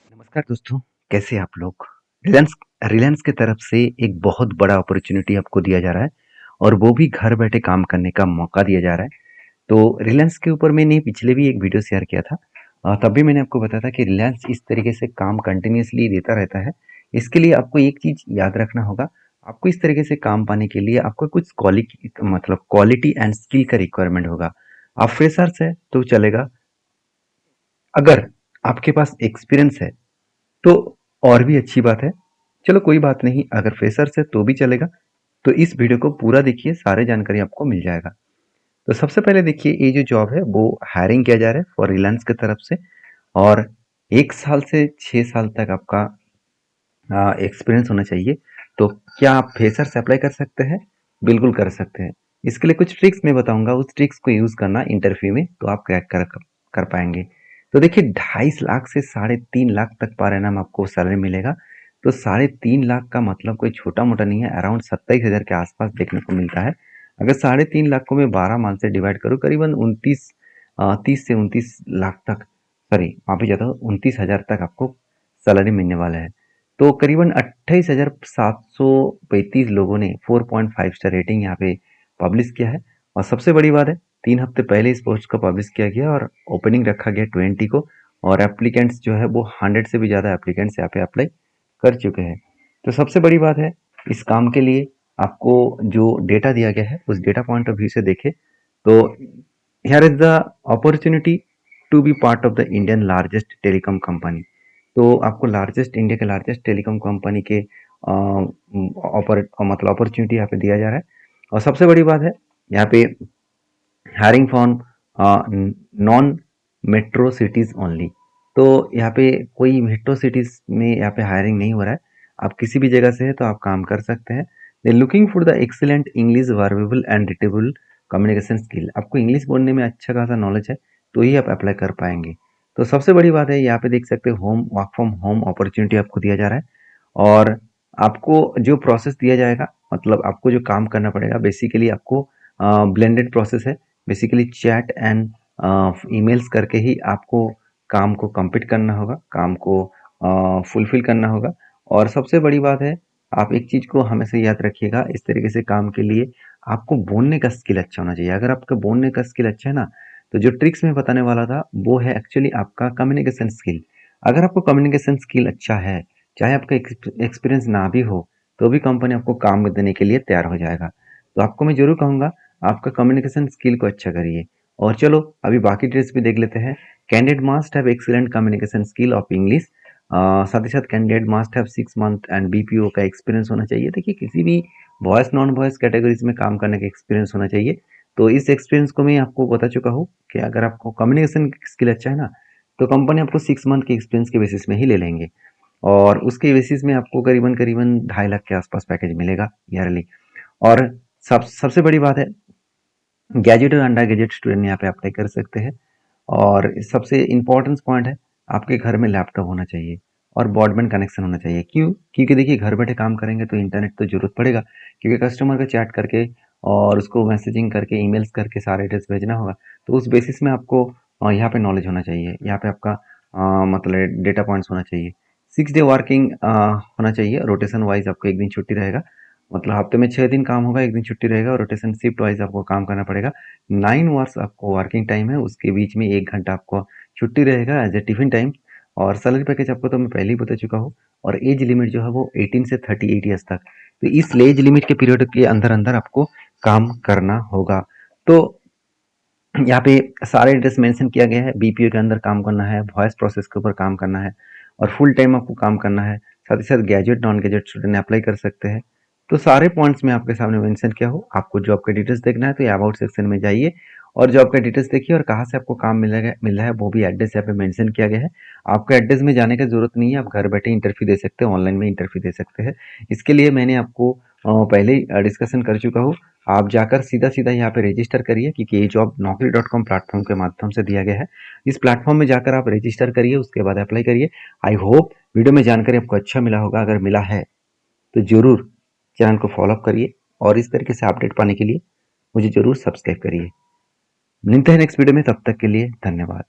नमस्कार दोस्तों, कैसे हैं आप लोग? रिलायंस रिलायंस की तरफ से एक बहुत बड़ा अपॉर्चुनिटी आपको दिया जा रहा है और वो भी घर बैठे काम करने का मौका दिया जा रहा है। तो रिलायंस के ऊपर मैंने पिछले भी एक वीडियो शेयर किया था। तब भी मैंने आपको बताया था कि रिलायंस इस तरीके से काम कंटिन्यूअसली देता रहता है। इसके लिए आपको एक चीज़ याद रखना होगा, आपको इस तरीके से काम पाने के लिए आपको कुछ क्वालिटी एंड स्किल का रिक्वायरमेंट होगा। आप फ्रेशर्स हैं तो चलेगा, अगर आपके पास एक्सपीरियंस है तो और भी अच्छी बात है। चलो कोई बात नहीं, अगर फ्रेशर्स है तो भी चलेगा। तो इस वीडियो को पूरा देखिए, सारे जानकारी आपको मिल जाएगा। तो सबसे पहले देखिए, ये जो जॉब है वो हायरिंग किया जा रहा है फॉर रिलायंस की तरफ से। और 1 साल से 6 साल तक आपका एक्सपीरियंस होना चाहिए। तो क्या आप फ्रेशर्स अप्लाई कर सकते हैं? बिल्कुल कर सकते हैं। इसके लिए कुछ ट्रिक्स मैं बताऊंगा, उस ट्रिक्स को यूज करना इंटरव्यू में तो आप क्रैक कर पाएंगे। तो देखिए, 2.5 लाख से 3.5 लाख तक पर एनम आपको सैलरी मिलेगा। तो 3.5 लाख का मतलब कोई छोटा मोटा नहीं है, अराउंड 27,000 के आसपास देखने को मिलता है। अगर 3.5 लाख को मैं 12 माह से डिवाइड करूँ, करीबन 30 से 29 लाख तक, सॉरी माफी चाहता हूँ, 29,000 तक आपको सैलरी मिलने वाला है। तो करीबन 28,735 लोगों ने 4.5 स्टार रेटिंग यहाँ पे पब्लिश किया है। और सबसे बड़ी बात है, 3 हफ्ते पहले इस पोस्ट को पब्लिश किया गया और ओपनिंग रखा गया 20 को। और एप्लीकेंट्स जो है वो 100 से भी ज़्यादा एप्लीकेंट्स यहाँ पे अप्लाई कर चुके हैं। तो सबसे बड़ी बात है, इस काम के लिए आपको जो डेटा दिया गया है उस डेटा पॉइंट ऑफ व्यू से देखें तो here is the opportunity to be part of the Indian largest telecom company. तो आपको इंडिया के लार्जेस्ट टेलीकॉम कंपनी के मतलब अपॉर्चुनिटी यहाँ पे दिया जा रहा है। और सबसे बड़ी बात है, यहाँ पे hiring from non metro cities only. तो यहाँ पे कोई मेट्रो सिटीज में यहाँ पे हायरिंग नहीं हो रहा है। आप किसी भी जगह से है तो आप काम कर सकते हैं। They looking for the excellent English verbal and writable communication skill. आपको इंग्लिश बोलने में अच्छा खासा नॉलेज है तो ही आप अप्लाई कर पाएंगे। तो सबसे बड़ी बात है, यहाँ पे देख सकते हो वर्क फ्रॉम होम अपॉर्चुनिटी आपको दिया जा रहा है। और आपको जो प्रोसेस दिया जाएगा, मतलब आपको जो काम करना पड़ेगा, बेसिकली आपको ब्लेंडेड प्रोसेस है। बेसिकली चैट एंड ईमेल्स करके ही आपको काम को कंप्लीट करना होगा, काम को फुलफिल करना होगा। और सबसे बड़ी बात है, आप एक चीज़ को हमेशा याद रखिएगा, इस तरीके से काम के लिए आपको बोलने का स्किल अच्छा होना चाहिए। अगर आपका बोलने का स्किल अच्छा है ना, तो जो ट्रिक्स मैं बताने वाला था वो है एक्चुअली आपका कम्युनिकेशन स्किल। अगर आपको कम्युनिकेशन स्किल अच्छा है, चाहे आपका एक्सपीरियंस ना भी हो, तो भी कंपनी आपको काम देने के लिए तैयार हो जाएगा। तो आपको मैं जरूर कहूँगा, आपका कम्युनिकेशन स्किल को अच्छा करिए। और चलो अभी बाकी ट्रिक्स भी देख लेते हैं। Candidate must have excellent communication skill of English. साथ ही साथ candidate must have 6 month and BPO का एक्सपीरियंस होना चाहिए। देखिए, किसी भी वॉइस नॉन वॉइस कैटेगरीज में काम करने का एक्सपीरियंस होना चाहिए। तो इस एक्सपीरियंस को मैं आपको बता चुका हूँ कि अगर आपको कम्युनिकेशन स्किल अच्छा है ना, तो कंपनी आपको 6 मंथ के एक्सपीरियंस के बेसिस में ही ले लेंगे। और उसके बेसिस में आपको करीबन करीबन 2.5 लाख के आसपास पैकेज मिलेगा ईयरली। और सबसे बड़ी बात है, ग्रेजुएट और अंडर ग्रेजुएट स्टूडेंट यहाँ पे अप्लाई कर सकते हैं। और सबसे इम्पोर्टेंट पॉइंट है, आपके घर में लैपटॉप होना चाहिए और ब्रॉडबैंड कनेक्शन होना चाहिए। क्यों? क्योंकि देखिए, घर बैठे काम करेंगे तो इंटरनेट तो जरूरत पड़ेगा, क्योंकि कस्टमर का चैट करके और उसको मैसेजिंग करके ईमेल्स करके सारे एड्रेस भेजना होगा। तो उस बेसिस में आपको यहाँ पे नॉलेज होना चाहिए, यहाँ पे आपका मतलब डेटा पॉइंट्स होना चाहिए। 6 डे वर्किंग होना चाहिए, रोटेशन वाइज आपको एक दिन छुट्टी रहेगा। मतलब हफ्ते में 6 दिन काम होगा, एक दिन छुट्टी रहेगा, और रोटेशन शिफ्ट वाइज आपको काम करना पड़ेगा। 9 आवर्स आपको वर्किंग टाइम है, उसके बीच में 1 घंटा आपको छुट्टी रहेगा एज ए टिफिन टाइम। और सैलरी पैकेज आपको तो मैं पहले ही बता चुका हूँ। और एज लिमिट जो है वो 18 से 38 ईयर्स तक। तो इस एज लिमिट के पीरियड के अंदर अंदर आपको काम करना होगा। तो यहाँ पे सारे एड्रेस मेंशन किया गया है। बीपीओ के अंदर काम करना है, वॉइस प्रोसेस के ऊपर काम करना है, और फुल टाइम आपको काम करना है। साथ ही साथ graduate non graduate student apply कर सकते हैं। तो सारे पॉइंट्स मैं आपके सामने मेंशन किया हूँ। आपको जॉब का डिटेल्स देखना है तो ये अबाउट सेक्शन में जाइए और जॉब का डिटेल्स देखिए, और कहाँ से आपको काम मिल रहा है वो भी एड्रेस यहाँ पे मेंशन किया गया है। आपको एड्रेस में जाने की जरूरत नहीं है, आप घर बैठे इंटरव्यू दे सकते हैं, ऑनलाइन में इंटरव्यू दे सकते हैं। इसके लिए मैंने आपको पहले ही डिस्कशन कर चुका हूँ। आप जाकर सीधा सीधा यहाँ पे रजिस्टर करिए, क्योंकि ये जॉब naukri.com प्लेटफॉर्म के माध्यम से दिया गया है। इस प्लेटफॉर्म में जाकर आप रजिस्टर करिए, उसके बाद अप्लाई करिए। आई होप वीडियो में जानकारी आपको अच्छा मिला होगा। अगर मिला है तो जरूर चैनल को फॉलोअप करिए, और इस तरीके से अपडेट पाने के लिए मुझे जरूर सब्सक्राइब करिए। मिलते हैं नेक्स्ट वीडियो में, तब तक के लिए धन्यवाद।